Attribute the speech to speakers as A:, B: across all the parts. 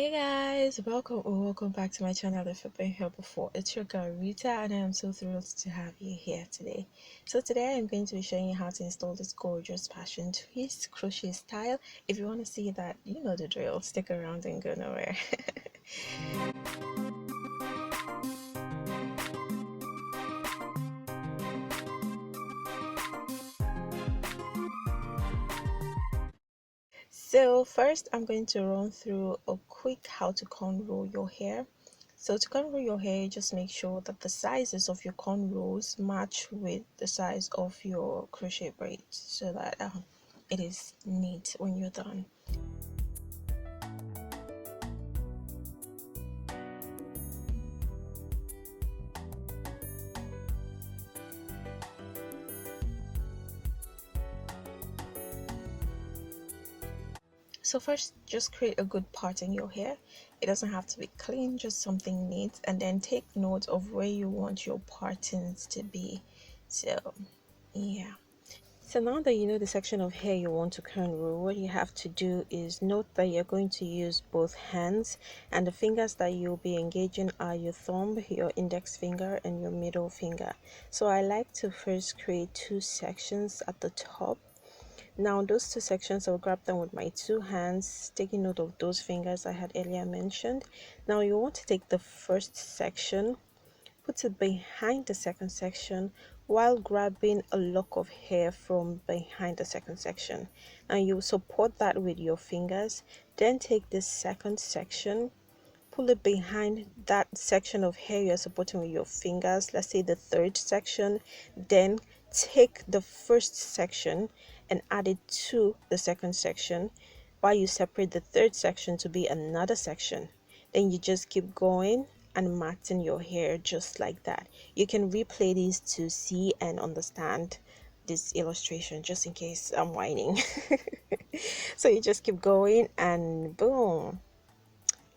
A: Hey guys, welcome back to my channel if you've been here before. It's your girl Rita and I am so thrilled to have you here today. So today I'm going to be showing you how to install this gorgeous passion twist crochet style. If you want to see that, you know the drill, stick around and go nowhere. So first I'm going to run through a quick how to cornrow your hair. So to cornrow your hair, just make sure that the sizes of your cornrows match with the size of your crochet braids so that it is neat when you're done. So first, just create a good part in your hair. It doesn't have to be clean, just something neat, and then take note of where you want your partings to be. So yeah. So now that you know the section of hair you want to cornrow, what you have to do is note that you're going to use both hands, and the fingers that you'll be engaging are your thumb, your index finger, and your middle finger. So I like to first create two sections at the top. Now those two sections, I'll grab them with my two hands, taking note of those fingers I had earlier mentioned. Now you want to take the first section, put it behind the second section while grabbing a lock of hair from behind the second section. Now you support that with your fingers, then take the second section, pull it behind that section of hair you're supporting with your fingers, let's say the third section, then take the first section and add it to the second section while you separate the third section to be another section. Then you just keep going and matting your hair just like that. You can replay these to see and understand this illustration just in case I'm whining. So you just keep going and boom,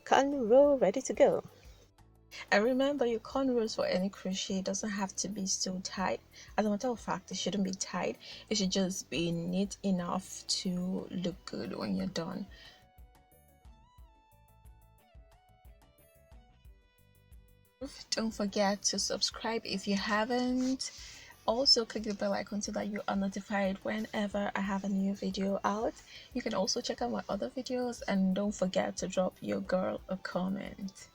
A: Conroll ready to go. And remember, your cornrows for any crochet doesn't have to be so tight. As a matter of fact, it shouldn't be tight. It should just be neat enough to look good when you're done. Don't forget to subscribe if you haven't. Also click the bell icon so that you are notified whenever I have a new video out. You can also check out my other videos, and don't forget to drop your girl a comment.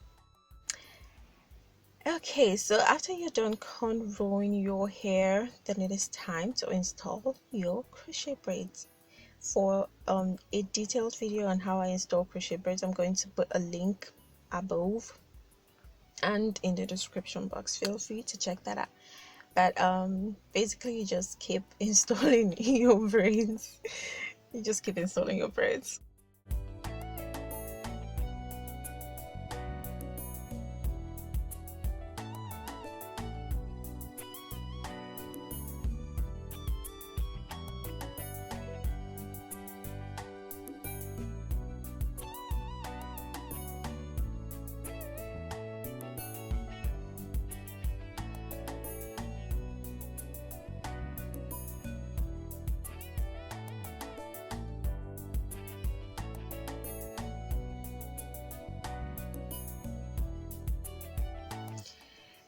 A: Okay, so after you're done cornrowing your hair, then it is time to install your crochet braids. For a detailed video on how I install crochet braids, I'm going to put a link above and in the description box. Feel free to check that out. But basically you just keep installing your braids. You just keep installing your braids.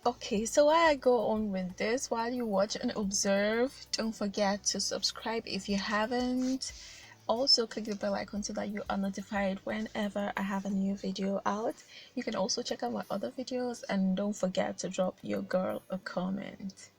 A: Okay, so while I go on with this, while you watch and observe, don't forget to subscribe if you haven't. Also click the bell icon so that you are notified whenever I have a new video out. You can also check out my other videos, and don't forget to drop your girl a comment.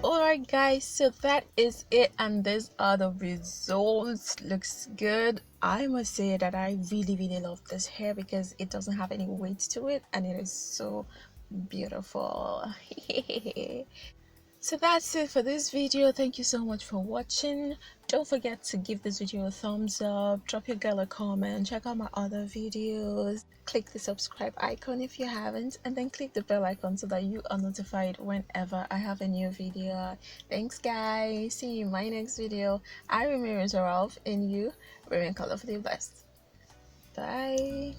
A: Alright guys, so that is it, and these are the results. Looks good. I must say that I really love this hair because it doesn't have any weight to it and it is so beautiful. So that's it for this video. Thank you so much for watching. Don't forget to give this video a thumbs up, drop your girl a comment, check out my other videos, click the subscribe icon if you haven't, and then click the bell icon so that you are notified whenever I have a new video. Thanks guys, see you in my next video. I remain Rita, and you remain colorfully blessed. Bye.